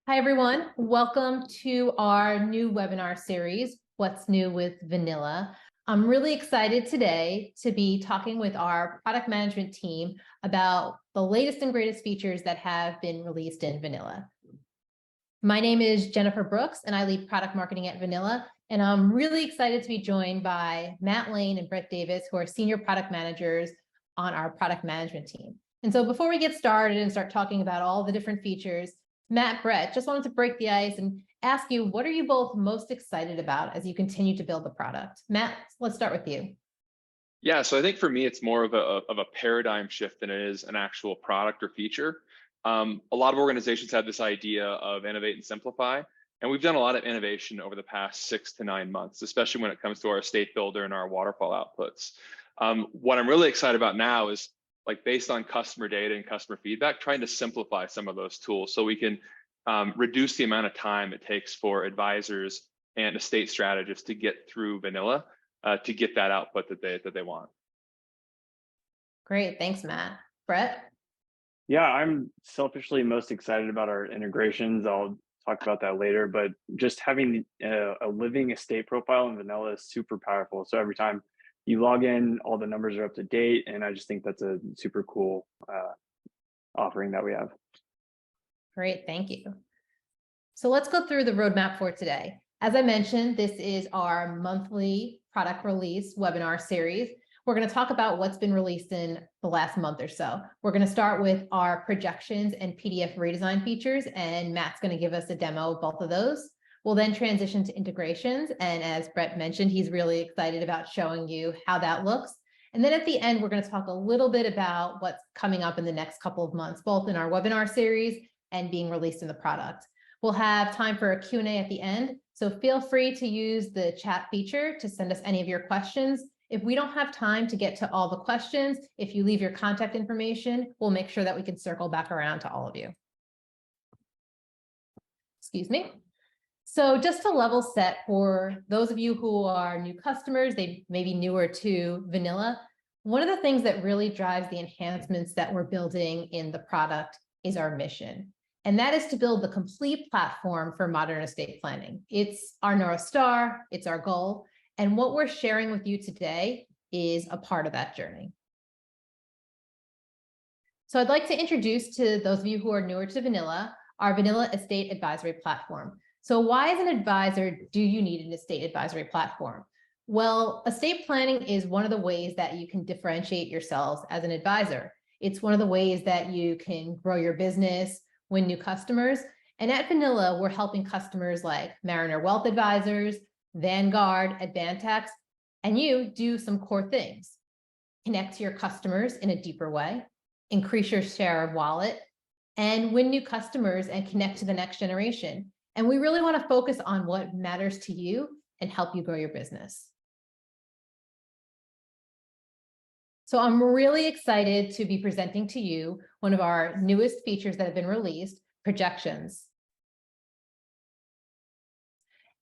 Hi, everyone. Welcome to our new webinar series, What's New with Vanilla. I'm really excited today to be talking with our product management team about the latest and greatest features that have been released in Vanilla. My name is Jennifer Brooks, and I lead product marketing at Vanilla. And I'm really excited to be joined by Matt Lane and Brett Davis, who are senior product managers on our product management team. And so before we get started and start talking about all the different features, Matt, Brett, just wanted to break the ice and ask you, what are you both most excited about as you continue to build the product? Matt, let's start with you. Yeah, so I think for me, it's more of a paradigm shift than it is an actual product or feature. A lot of organizations have this idea of innovate and simplify, and we've done a lot of innovation over the past 6 to 9 months, especially when it comes to our estate builder and our waterfall outputs. What I'm really excited about now is, like, based on customer data and customer feedback, trying to simplify some of those tools so we can reduce the amount of time it takes for advisors and estate strategists to get through Vanilla to get that output that they want. Great, thanks, Matt. Brett? Yeah, I'm selfishly most excited about our integrations. I'll talk about that later, but just having a living estate profile in Vanilla is super powerful. So every time you log in, all the numbers are up to date, and I just think that's a super cool offering that we have. Great, thank you. So let's go through the roadmap for today. As I mentioned, this is our monthly product release webinar series. We're going to talk about what's been released in the last month or so. We're going to start with our projections and PDF redesign features, and Matt's going to give us a demo of both of those. We'll then transition to integrations, and as Brett mentioned, he's really excited about showing you how that looks. And then at the end, we're going to talk a little bit about what's coming up in the next couple of months, both in our webinar series and being released in the product. We'll have time for a Q&A at the end, so feel free to use the chat feature to send us any of your questions. If we don't have time to get to all the questions, if you leave your contact information, we'll make sure that we can circle back around to all of you. Excuse me. So just to level set for those of you who are new customers, they may be newer to Vanilla, one of the things that really drives the enhancements that we're building in the product is our mission. And that is to build the complete platform for modern estate planning. It's our North Star, it's our goal. And what we're sharing with you today is a part of that journey. So I'd like to introduce to those of you who are newer to Vanilla, our Vanilla Estate Advisory Platform. So why, as an advisor, do you need an estate advisory platform? Well, estate planning is one of the ways that you can differentiate yourselves as an advisor. It's one of the ways that you can grow your business, win new customers. And at Vanilla, we're helping customers like Mariner Wealth Advisors, Vanguard, Advantax, and you do some core things. Connect to your customers in a deeper way, increase your share of wallet, and win new customers and connect to the next generation. And we really want to focus on what matters to you and help you grow your business. So I'm really excited to be presenting to you one of our newest features that have been released, projections.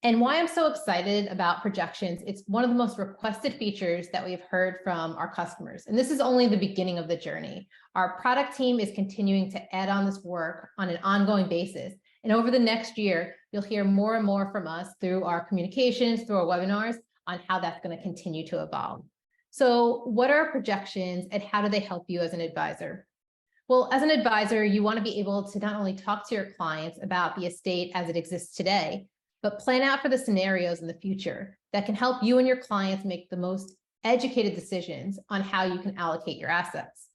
And why I'm so excited about projections, it's one of the most requested features that we've heard from our customers. And this is only the beginning of the journey. Our product team is continuing to add on this work on an ongoing basis. And over the next year, you'll hear more and more from us through our communications, through our webinars, on how that's going to continue to evolve. So what are projections and how do they help you as an advisor? Well, as an advisor, you want to be able to not only talk to your clients about the estate as it exists today, but plan out for the scenarios in the future that can help you and your clients make the most educated decisions on how you can allocate your assets.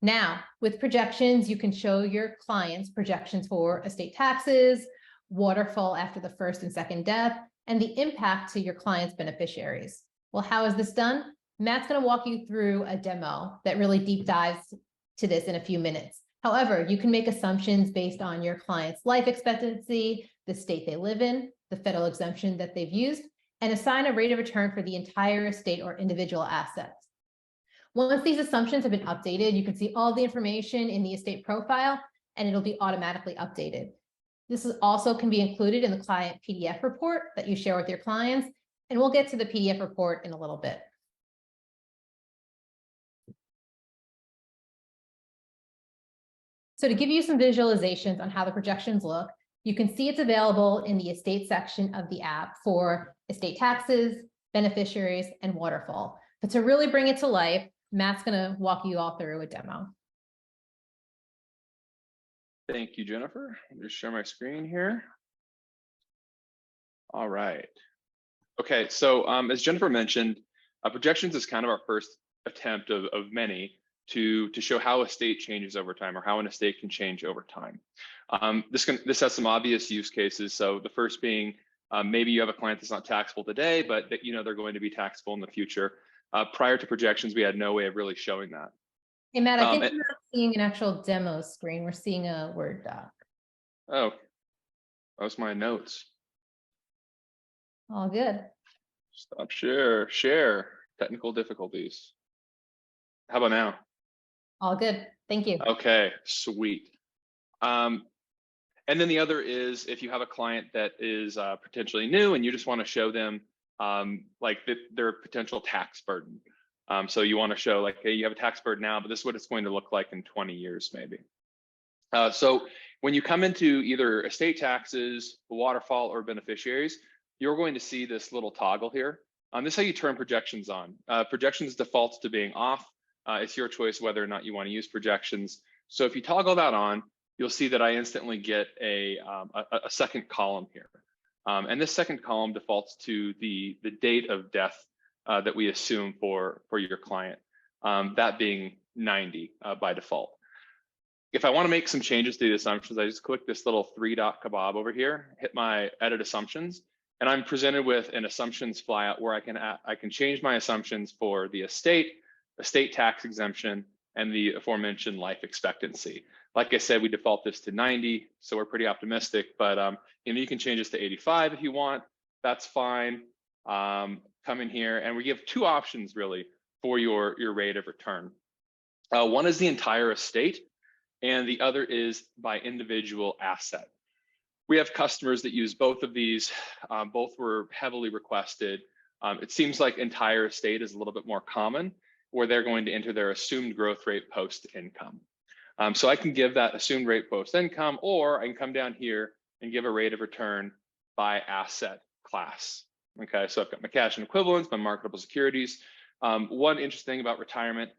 Now, with projections, you can show your clients projections for estate taxes, waterfall after the first and second death, and the impact to your clients' beneficiaries. Well, how is this done? Matt's going to walk you through a demo that really deep dives to this in a few minutes. However, you can make assumptions based on your client's life expectancy, the state they live in, the federal exemption that they've used, and assign a rate of return for the entire estate or individual assets. Once these assumptions have been updated, you can see all the information in the estate profile, and it'll be automatically updated. This is also can be included in the client PDF report that you share with your clients, and we'll get to the PDF report in a little bit. So to give you some visualizations on how the projections look, You can see it's available in the estate section of the app for estate taxes, beneficiaries, and waterfall. But to really bring it to life, Matt's going to walk you all through a demo. Thank you, Jennifer. I'll just share my screen here. All right. Okay, so as Jennifer mentioned, projections is kind of our first attempt of many to show how estate changes over time, or how an estate can change over time. This has some obvious use cases. So the first being, maybe you have a client that's not taxable today, but that they're going to be taxable in the future. Prior to projections, we had no way of really showing that. Hey, Matt, I think we're not seeing an actual demo screen. We're seeing a Word doc. Oh, that was my notes. All good. Stop share, technical difficulties. How about now? All good. Thank you. Okay, sweet. And then the other is if you have a client that is potentially new and you just want to show them like their potential tax burden. So you want to show like, hey, you have a tax burden now, but this is what it's going to look like in 20 years, maybe. So when you come into either estate taxes, waterfall, or beneficiaries, you're going to see this little toggle here. This is how you turn projections on. Projections defaults to being off. It's your choice whether or not you want to use projections. So if you toggle that on, you'll see that I instantly get a second column here. And this second column defaults to the date of death that we assume for your client, that being 90 by default. If I want to make some changes to the assumptions, I just click this little 3-dot kebab over here, hit my edit assumptions, and I'm presented with an assumptions flyout where I can change my assumptions for the estate tax exemption, and the aforementioned life expectancy. Like I said, we default this to 90, so we're pretty optimistic, but you can change this to 85 if you want, that's fine. Come in here, and we give two options really for your rate of return. One is the entire estate, and the other is by individual asset. We have customers that use both of these. Both were heavily requested. It seems like entire estate is a little bit more common, where they're going to enter their assumed growth rate post-income. So I can give that assumed rate post-income, or I can come down here and give a rate of return by asset class. Okay, so I've got my cash and equivalents, my marketable securities. One interesting thing about retirement,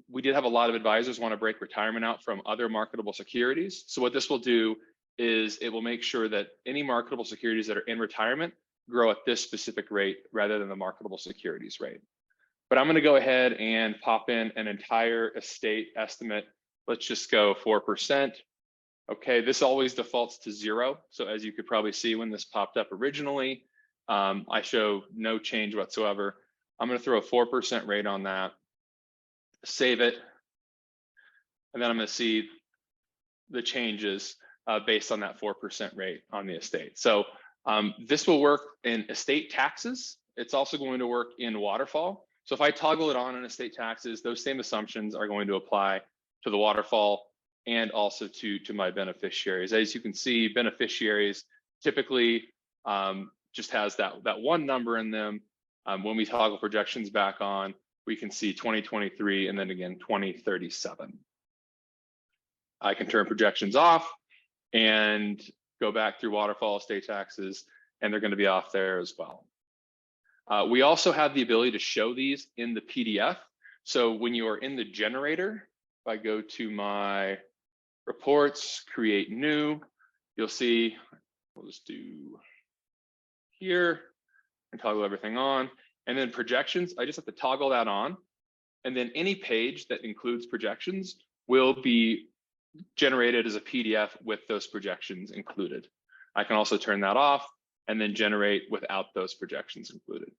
we did have a lot of advisors want to break retirement out from other marketable securities. So what this will do is it will make sure that any marketable securities that are in retirement grow at this specific rate rather than the marketable securities rate. But I'm going to go ahead and pop in an entire estate estimate. Let's just go 4%. Okay, this always defaults to 0. So as you could probably see when this popped up originally, I show no change whatsoever. I'm going to throw a 4% rate on that, save it, and then I'm going to see the changes based on that 4% rate on the estate. So this will work in estate taxes. It's also going to work in waterfall. So if I toggle it on in estate taxes, those same assumptions are going to apply to the waterfall and also to my beneficiaries. As you can see, beneficiaries typically just has that one number in them. When we toggle projections back on, we can see 2023 and then again 2037. I can turn projections off and go back through waterfall estate taxes, and they're going to be off there as well. We also have the ability to show these in the PDF. So when you are in the generator, if I go to my reports, create new, you'll see, we'll just do here and toggle everything on. And then projections, I just have to toggle that on. And then any page that includes projections will be generated as a PDF with those projections included. I can also turn that off and then generate without those projections included.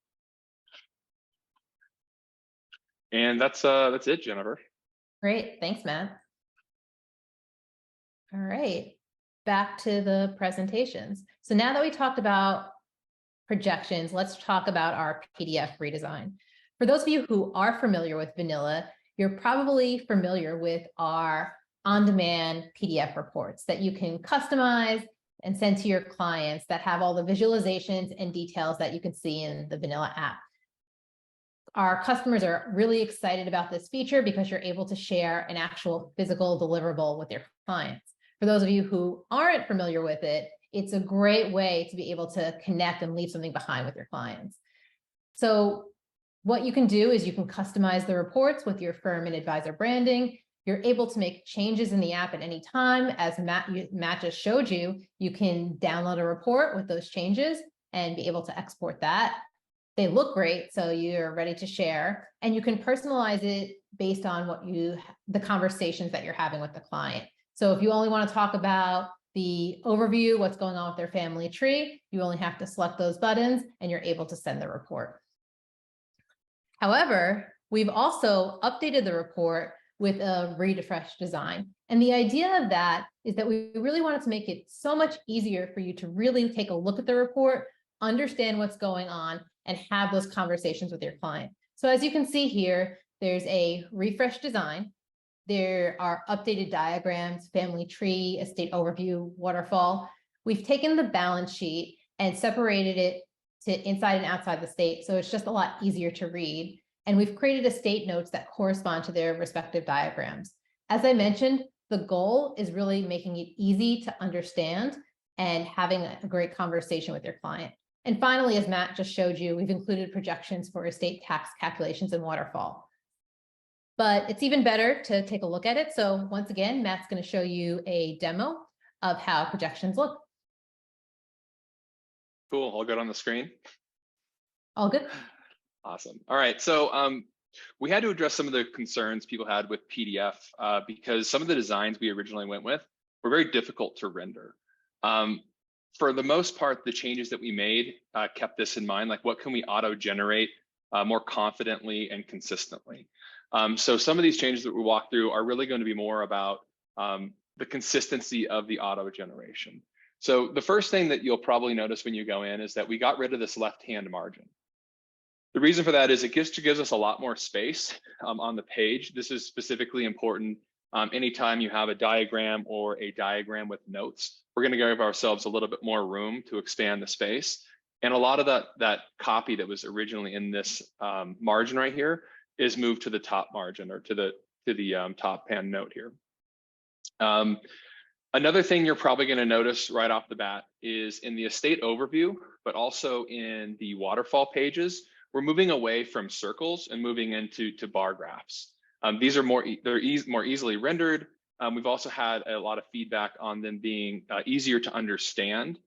And that's it, Jennifer. Great, thanks, Matt. All right, back to the presentations. So now that we talked about projections, let's talk about our PDF redesign. For those of you who are familiar with Vanilla, you're probably familiar with our on-demand PDF reports that you can customize and send to your clients that have all the visualizations and details that you can see in the Vanilla app. Our customers are really excited about this feature because you're able to share an actual physical deliverable with your clients. For those of you who aren't familiar with it, it's a great way to be able to connect and leave something behind with your clients. So what you can do is you can customize the reports with your firm and advisor branding. You're able to make changes in the app at any time. As Matt just showed you, you can download a report with those changes and be able to export that. They look great, so you're ready to share, and you can personalize it based on the conversations that you're having with the client. So if you only want to talk about the overview, what's going on with their family tree, you only have to select those buttons and you're able to send the report. However, we've also updated the report with a refreshed design. And the idea of that is that we really wanted to make it so much easier for you to really take a look at the report, understand what's going on, and have those conversations with your client. So as you can see here, there's a refreshed design. There are updated diagrams, family tree, estate overview, waterfall. We've taken the balance sheet and separated it to inside and outside the state, so it's just a lot easier to read. And we've created estate notes that correspond to their respective diagrams. As I mentioned, the goal is really making it easy to understand and having a great conversation with your client. And finally, as Matt just showed you, we've included projections for estate tax calculations in waterfall. But it's even better to take a look at it. So once again, Matt's going to show you a demo of how projections look. Cool. I'll go on the screen. All good. Awesome. All right. So we had to address some of the concerns people had with PDF because some of the designs we originally went with were very difficult to render. For the most part, the changes that we made kept this in mind, like what can we auto-generate more confidently and consistently. So some of these changes that we walk through are really going to be more about the consistency of the auto generation. So the first thing that you'll probably notice when you go in is that we got rid of this left-hand margin. The reason for that is it gives us a lot more space on the page. This is specifically important anytime you have a diagram or a diagram with notes. We're going to give ourselves a little bit more room to expand the space. And a lot of that copy that was originally in this margin right here is moved to the top margin or to the top pan note here. Another thing you're probably going to notice right off the bat is in the estate overview, but also in the waterfall pages, we're moving away from circles and moving into bar graphs. These are more easily rendered. We've also had a lot of feedback on them being easier to understand,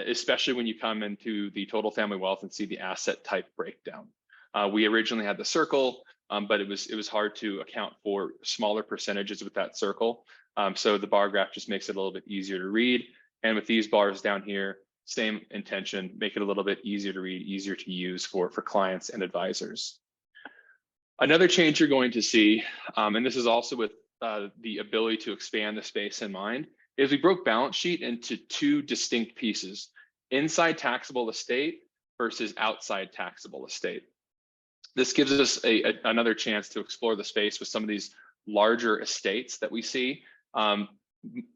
especially when you come into the total family wealth and see the asset type breakdown. We originally had the circle, but it was hard to account for smaller percentages with that circle. So the bar graph just makes it a little bit easier to read. And with these bars down here, same intention, make it a little bit easier to read, easier to use for clients and advisors. Another change you're going to see, and this is also with the ability to expand the space in mind, is we broke balance sheet into two distinct pieces: inside taxable estate versus outside taxable estate. This gives us another chance to explore the space with some of these larger estates that we see,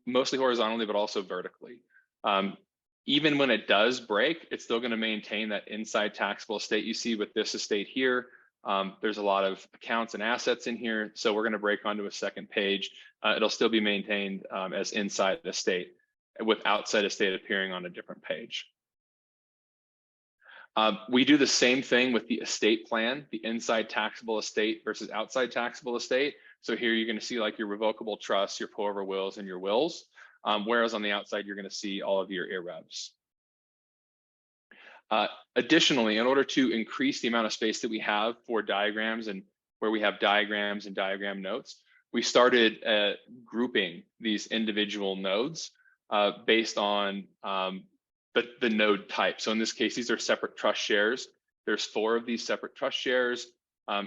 mostly horizontally, but also vertically. Even when it does break, it's still going to maintain that inside taxable estate you see with this estate here. There's a lot of accounts and assets in here, so we're going to break onto a second page. It'll still be maintained as inside estate, with outside estate appearing on a different page. We do the same thing with the estate plan, the inside taxable estate versus outside taxable estate. So here you're going to see like your revocable trusts, your pour-over wills, and your wills, whereas on the outside, you're going to see all of your irrevs. Additionally, in order to increase the amount of space that we have for diagrams and where we have diagrams and diagram notes, we started grouping these individual nodes based on the node type. So in this case, these are separate trust shares. There's 4 of these separate trust shares.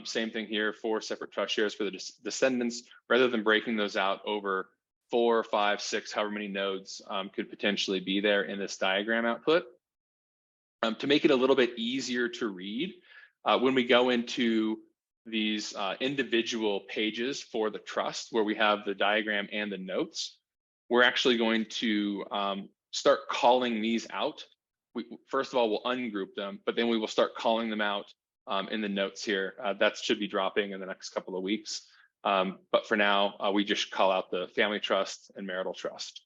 Same thing here, 4 separate trust shares for the descendants, rather than breaking those out over 4, 5, 6, however many nodes could potentially be there in this diagram output. To make it a little bit easier to read, when we go into these individual pages for the trust, where we have the diagram and the notes, we're actually going to start calling these out. First of all, we'll ungroup them, but then we will start calling them out in the notes here. That should be dropping in the next couple of weeks. But for now, we just call out the family trust and marital trust.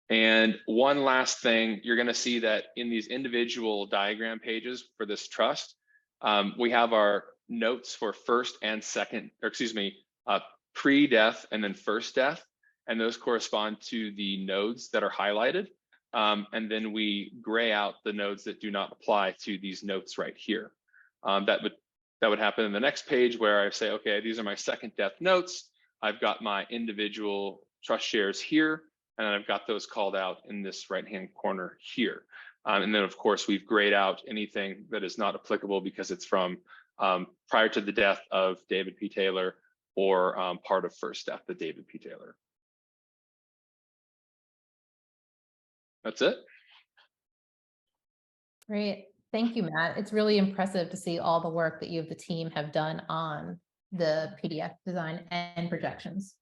And one last thing, you're going to see that in these individual diagram pages for this trust, we have our notes for first and second, or excuse me, pre-death and then first death. And those correspond to the nodes that are highlighted. And then we gray out the nodes that do not apply to these notes right here. That would happen in the next page where I say, okay, these are my second death notes. I've got my individual trust shares here, and then I've got those called out in this right-hand corner here. And then of course, we've grayed out anything that is not applicable because it's from prior to the death of David P. Taylor or part of first death of David P. Taylor. That's it. Great. Thank you, Matt. It's really impressive to see all the work that you and the team have done on the PDF design and projections.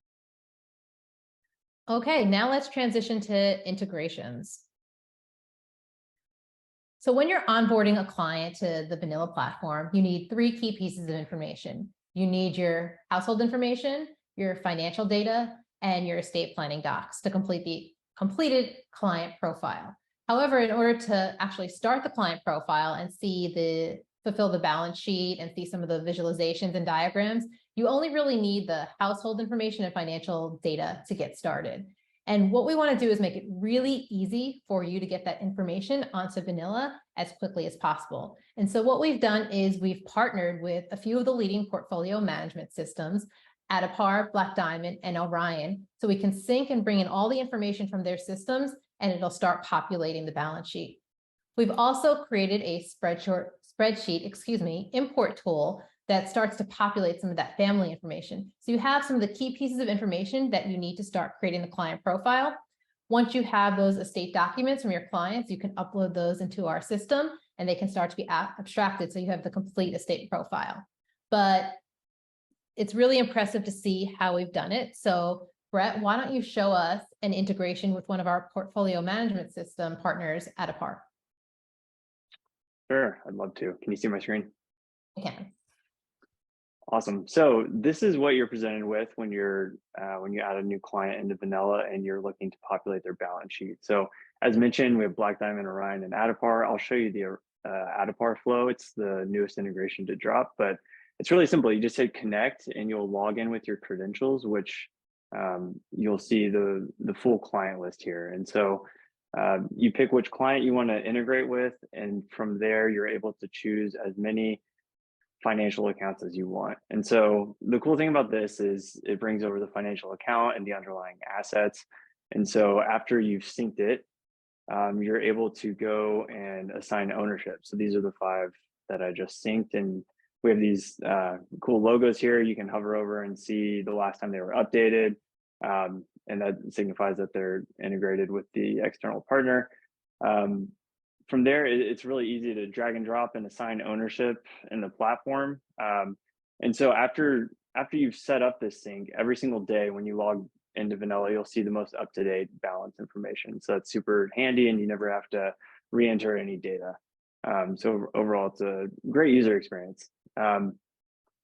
Okay, now let's transition to integrations. So when you're onboarding a client to the Vanilla platform, you need 3 key pieces of information. You need your household information, your financial data, and your estate planning docs to complete the completed client profile. However, in order to actually start the client profile and fulfill the balance sheet and see some of the visualizations and diagrams, you only really need the household information and financial data to get started. And what we want to do is make it really easy for you to get that information onto Vanilla as quickly as possible. And so what we've done is we've partnered with a few of the leading portfolio management systems, Addepar, Black Diamond, and Orion, so we can sync and bring in all the information from their systems, and it'll start populating the balance sheet. We've also created a spreadsheet, import tool that starts to populate some of that family information. So you have some of the key pieces of information that you need to start creating the client profile. Once you have those estate documents from your clients, you can upload those into our system and they can start to be abstracted so you have the complete estate profile. But it's really impressive to see how we've done it. So Brett, why don't you show us an integration with one of our portfolio management system partners, Addepar? Sure, I'd love to. Can you see my screen? I can. Awesome. So this is what you're presented with when you add a new client into Vanilla and you're looking to populate their balance sheet. So as mentioned, we have Black Diamond, Orion, and Addepar. I'll show you the Addepar flow. It's the newest integration to drop, but it's really simple. You just hit connect and you'll log in with your credentials, which you'll see the full client list here. And so you pick which client you want to integrate with, and from there you're able to choose as many financial accounts as you want. And so the cool thing about this is it brings over the financial account and the underlying assets. And so after you've synced it, you're able to go and assign ownership. So these are the 5 that I just synced, and we have these cool logos here. You can hover over and see the last time they were updated. And that signifies that they're integrated with the external partner. From there, it's really easy to drag and drop and assign ownership in the platform. And so after you've set up this sync, every single day when you log into Vanilla, you'll see the most up-to-date balance information. So it's super handy and you never have to re-enter any data. So overall, it's a great user experience.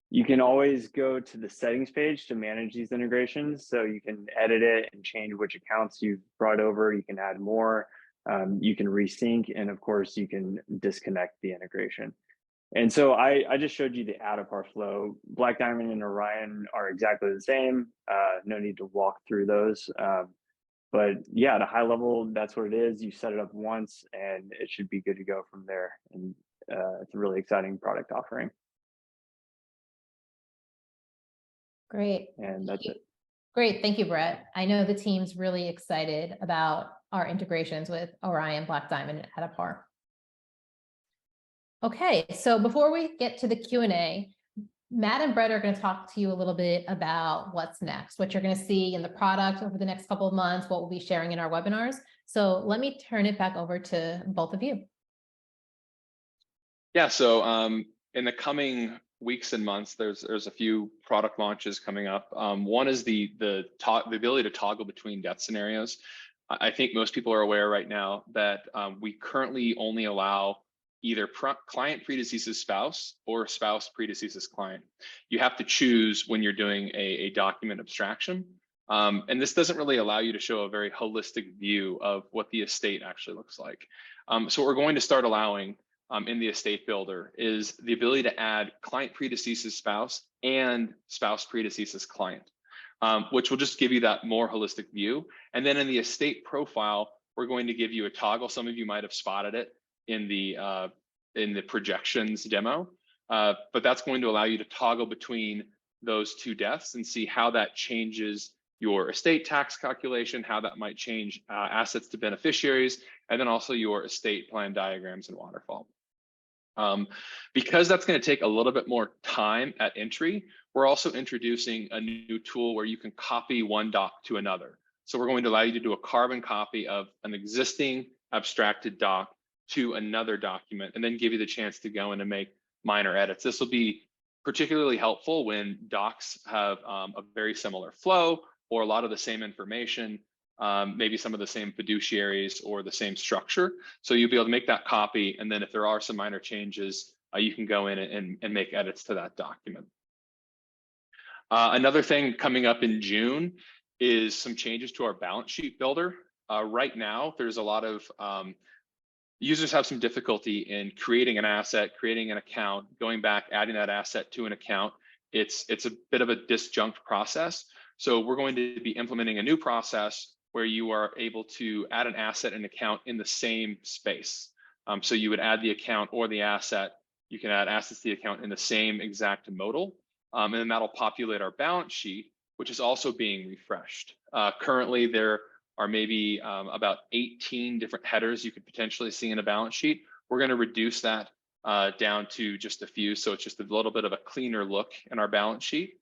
You can always go to the settings page to manage these integrations. So you can edit it and change which accounts you've brought over. You can add more. You can resync, and of course you can disconnect the integration. And so I just showed you the Addepar flow. Black Diamond and Orion are exactly the same. No need to walk through those. But yeah, at a high level, that's what it is. You set it up once and it should be good to go from there. And it's a really exciting product offering. Great. And that's it. Great. Thank you, Brett. I know the team's really excited about our integrations with Orion, Black Diamond, and Addepar. Okay, so before we get to the Q&A, Matt and Brett are going to talk to you a little bit about what's next, what you're going to see in the product over the next couple of months, what we'll be sharing in our webinars. So let me turn it back over to both of you. Yeah, so in the coming weeks and months, there's a few product launches coming up. One is the ability to toggle between death scenarios. I think most people are aware right now that we currently only allow either client predeceases spouse or spouse predeceases client. You have to choose when you're doing a document abstraction. And this doesn't really allow you to show a very holistic view of what the estate actually looks like. So what we're going to start allowing in the estate builder is the ability to add client predeceases spouse and spouse predeceases client, which will just give you that more holistic view. And then in the estate profile, we're going to give you a toggle. Some of you might have spotted it in the projections demo, but that's going to allow you to toggle between those two deaths and see how that changes your estate tax calculation, how that might change assets to beneficiaries, and then also your estate plan diagrams and waterfall. Because that's going to take a little bit more time at entry, we're also introducing a new tool where you can copy one doc to another. So we're going to allow you to do a carbon copy of an existing abstracted doc to another document, and then give you the chance to go in and make minor edits. This will be particularly helpful when docs have a very similar flow or a lot of the same information, maybe some of the same fiduciaries or the same structure. So you'll be able to make that copy, and then if there are some minor changes, you can go in and make edits to that document. Another thing coming up in June is some changes to our balance sheet builder. Right now, there's a lot of users have some difficulty in creating an asset, creating an account, going back, adding that asset to an account. It's a bit of a disjunct process. So we're going to be implementing a new process where you are able to add an asset and account in the same space. So you would add the account or the asset. You can add assets to the account in the same exact modal, and then that'll populate our balance sheet, which is also being refreshed. Currently, there are maybe about 18 different headers you could potentially see in a balance sheet. We're going to reduce that down to just a few, so it's just a little bit of a cleaner look in our balance sheet.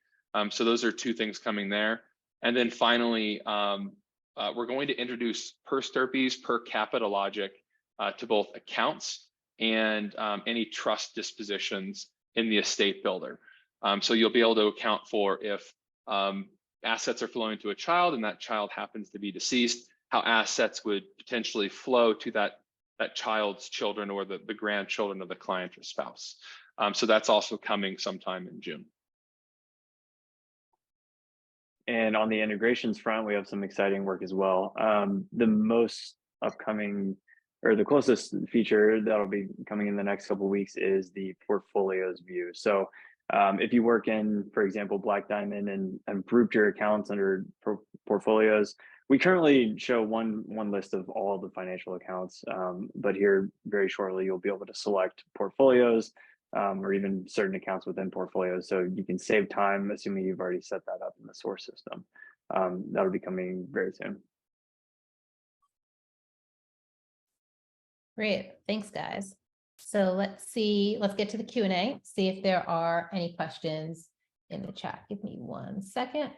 So those are two things coming there. And then finally, we're going to introduce per stirpes, per capita logic to both accounts and any trust dispositions in the estate builder. So you'll be able to account for if assets are flowing to a child and that child happens to be deceased, how assets would potentially flow to that child's children or the grandchildren of the client or spouse. So that's also coming sometime in June. And on the integrations front, we have some exciting work as well. The most upcoming, or the closest feature that'll be coming in the next couple of weeks is the portfolios view. So if you work in, for example, Black Diamond and grouped your accounts under portfolios, we currently show one list of all the financial accounts, but here very shortly you'll be able to select portfolios or even certain accounts within portfolios, so you can save time, assuming you've already set that up in the source system. That'll be coming very soon. Great, thanks guys. So let's get to the Q&A, see if there are any questions in the chat. Give me 1 second.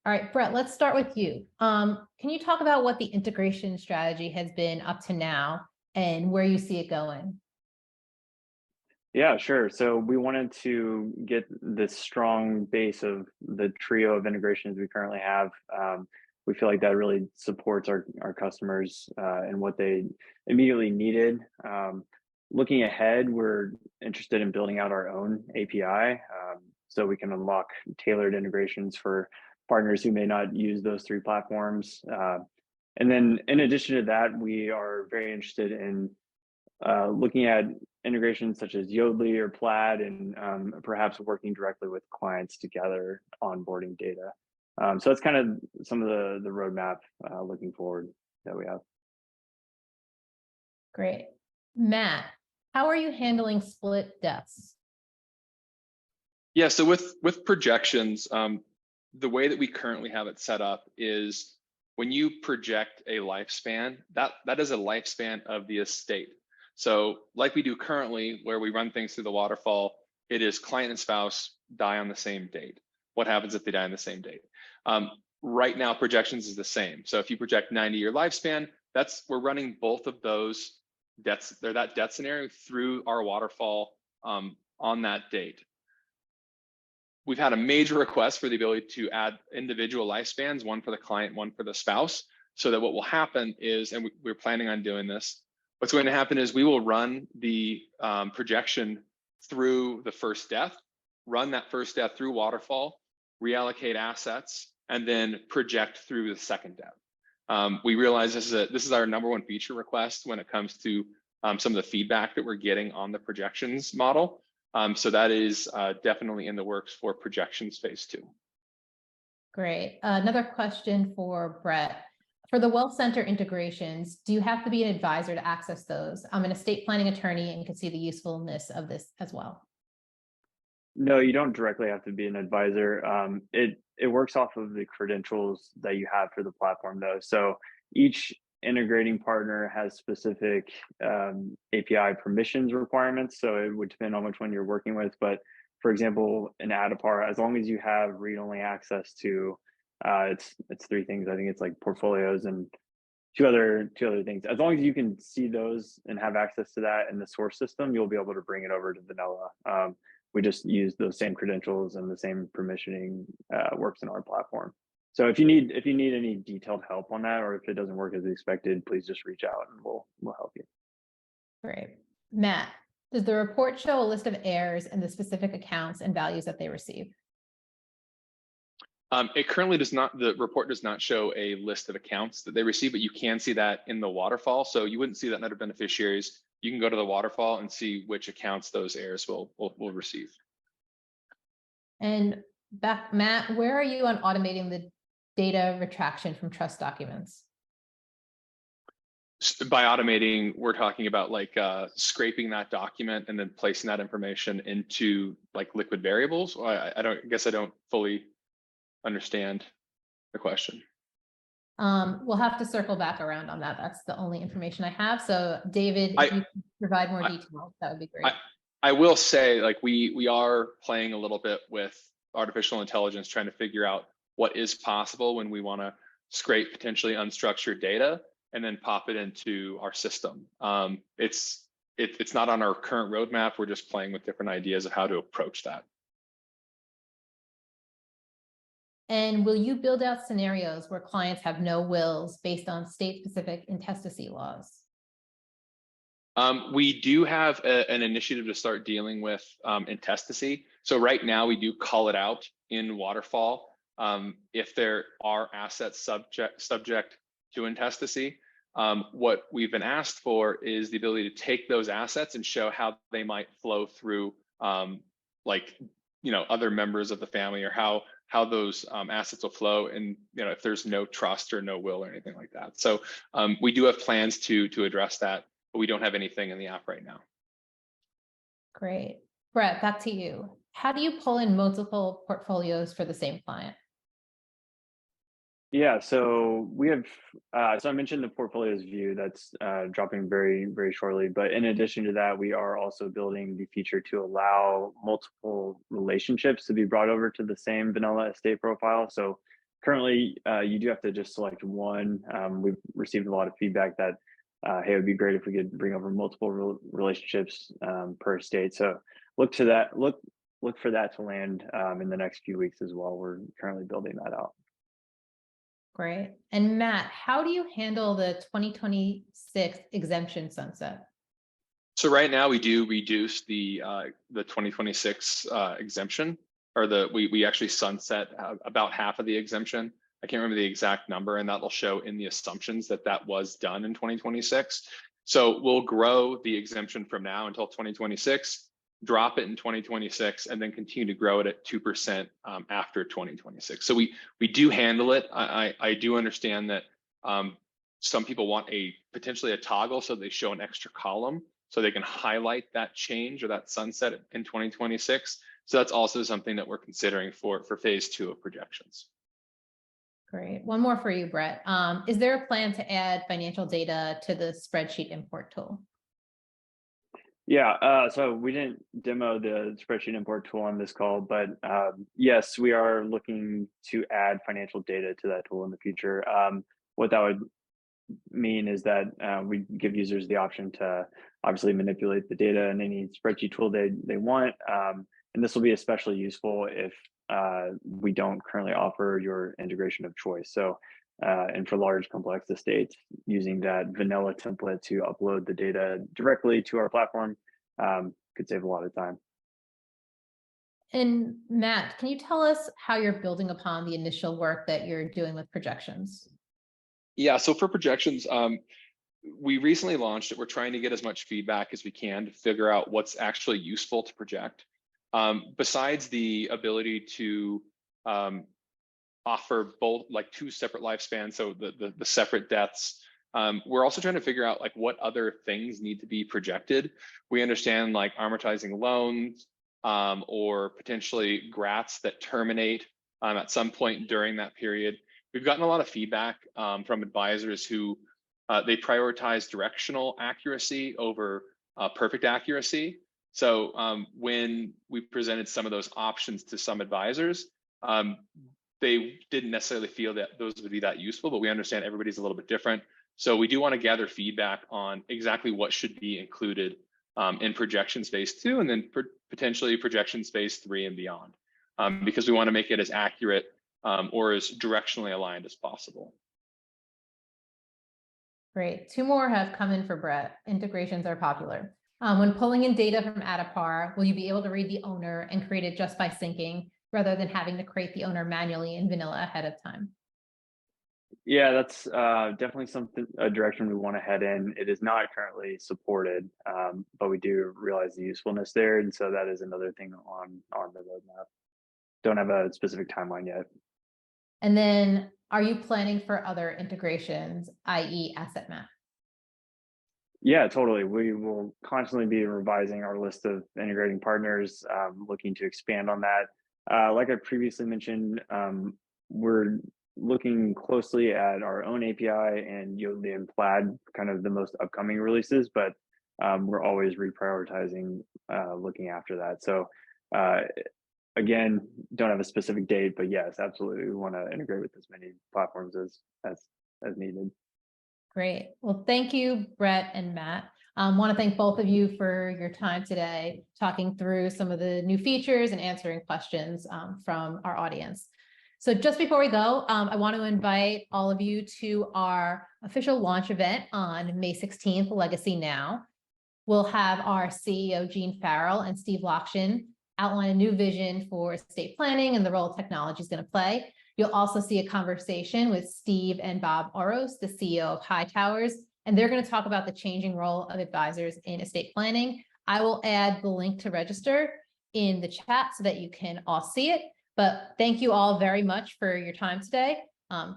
All right, Brett, let's start with you. Can you talk about what the integration strategy has been up to now and where you see it going? Yeah, sure. So we wanted to get this strong base of the trio of integrations we currently have. We feel like that really supports our customers and what they immediately needed. Looking ahead, we're interested in building out our own API so we can unlock tailored integrations for partners who may not use those three platforms. And then in addition to that, we are very interested in looking at integrations such as Yodlee or Plaid, and perhaps working directly with clients together onboarding data. So that's kind of some of the roadmap looking forward that we have. Great. Matt, how are you handling split deaths? Yeah, so with projections, the way that we currently have it set up is when you project a lifespan, that is a lifespan of the estate. So like we do currently, where we run things through the waterfall, it is client and spouse die on the same date. What happens if they die on the same date? Right now, projections is the same. So if you project 90-year lifespan, we're running both of those deaths, that death scenario through our waterfall on that date. We've had a major request for the ability to add individual lifespans, one for the client, one for the spouse, so that what will happen is, and we're planning on doing this, What's going to happen is we will run the projection through the first death, run that first death through waterfall, reallocate assets, and then project through the second death. We realize this is our #1 feature request when it comes to some of the feedback that we're getting on the projections model. So that is definitely in the works for projections phase 2. Great. Another question for Brett. For the Wealth Center integrations, do you have to be an advisor to access those? I'm an estate planning attorney and can see the usefulness of this as well. No, you don't directly have to be an advisor. It works off of the credentials that you have for the platform, though. So each integrating partner has specific API permissions requirements. So it would depend on which one you're working with. But for example, in Addepar, as long as you have read-only access to it's 3 things. I think it's like portfolios and two other things. As long as you can see those and have access to that in the source system, you'll be able to bring it over to Vanilla. We just use those same credentials and the same permissioning works in our platform. So if you need any detailed help on that, or if it doesn't work as expected, please just reach out and we'll help you. Great. Matt, does the report show a list of heirs and the specific accounts and values that they receive? It currently does not, the report does not show a list of accounts that they receive, but you can see that in the waterfall. So you wouldn't see that net of beneficiaries. You can go to the waterfall and see which accounts those heirs will receive. And back, Matt, where are you on automating the data retraction from trust documents? By automating, we're talking about like scraping that document and then placing that information into like liquid variables. I guess I don't fully understand the question. We'll have to circle back around on that. That's the only information I have. So David, if you could provide more details, that would be great. I will say, like, we are playing a little bit with artificial intelligence, trying to figure out what is possible when we want to scrape potentially unstructured data and then pop it into our system. It's not on our current roadmap. We're just playing with different ideas of how to approach that. And will you build out scenarios where clients have no wills based on state-specific intestacy laws? We do have an initiative to start dealing with intestacy. So right now we do call it out in Waterfall if there are assets subject to intestacy. What we've been asked for is the ability to take those assets and show how they might flow through like, you know, other members of the family, or how those assets will flow, and if there's no trust or no will or anything like that. So we do have plans to address that, but we don't have anything in the app right now. Great. Brett, back to you. How do you pull in multiple portfolios for the same client? Yeah, so we have, so I mentioned the portfolios view that's dropping very, very shortly. But in addition to that, we are also building the feature to allow multiple relationships to be brought over to the same vanilla estate profile. So currently, you do have to just select one. We've received a lot of feedback that, hey, it would be great if we could bring over multiple relationships per estate. So look to that, look for that to land in the next few weeks as well. We're currently building that out. Great. And Matt, how do you handle the 2026 exemption sunset? So right now we do reduce the 2026 exemption, or we actually sunset about half of the exemption. I can't remember the exact number, and that will show in the assumptions that was done in 2026. So we'll grow the exemption from now until 2026, drop it in 2026, and then continue to grow it at 2% after 2026. So we do handle it. I do understand that some people want potentially a toggle, so they show an extra column so they can highlight that change or that sunset in 2026. So that's also something that we're considering for phase 2 of projections. Great. One more for you, Brett. Is there a plan to add financial data to the spreadsheet import tool? Yeah, so we didn't demo the spreadsheet import tool on this call, but yes, we are looking to add financial data to that tool in the future. What that would mean is that we give users the option to obviously manipulate the data in any spreadsheet tool they want. And this will be especially useful if we don't currently offer your integration of choice. So And for large complex estates, using that vanilla template to upload the data directly to our platform could save a lot of time. And Matt, can you tell us how you're building upon the initial work that you're doing with projections? Yeah, so for projections, we recently launched it. We're trying to get as much feedback as we can to figure out what's actually useful to project. Besides the ability to offer both like 2 separate lifespans, so the separate deaths, we're also trying to figure out like what other things need to be projected. We understand like amortizing loans or potentially grats that terminate at some point during that period. We've gotten a lot of feedback from advisors who they prioritize directional accuracy over perfect accuracy. So when we presented some of those options to some advisors, they didn't necessarily feel that those would be that useful, but we understand everybody's a little bit different. So we do want to gather feedback on exactly what should be included in projections phase 2, and then potentially projections phase 3 and beyond, because we want to make it as accurate or as directionally aligned as possible. Great. 2 more have come in for Brett. Integrations are popular. When pulling in data from Addepar, will you be able to read the owner and create it just by syncing rather than having to create the owner manually in vanilla ahead of time? Yeah, that's definitely a direction we want to head in. It is not currently supported, but we do realize the usefulness there, and so that is another thing on the roadmap. Don't have a specific timeline yet. And then are you planning for other integrations, i.e. Asset Map? Yeah, totally. We will constantly be revising our list of integrating partners, looking to expand on that. Like I previously mentioned, we're looking closely at our own API and Yodlee and Plaid, kind of the most upcoming releases, but we're always reprioritizing, looking after that. So again, don't have a specific date, but yes, absolutely, we want to integrate with as many platforms as needed. Great. Well, thank you, Brett and Matt. Want to thank both of you for your time today, talking through some of the new features and answering questions from our audience. So just before we go, I want to invite all of you to our official launch event on May 16th, Legacy Now. We'll have our CEO, Gene Farrell, and Steve Lockshin outline a new vision for estate planning and the role technology is going to play. You'll also see a conversation with Steve and Bob Oros, the CEO of Hightowers, and they're going to talk about the changing role of advisors in estate planning. I will add the link to register in the chat so that you can all see it. But thank you all very much for your time today, and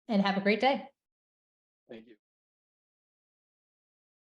have a great day. Thank you.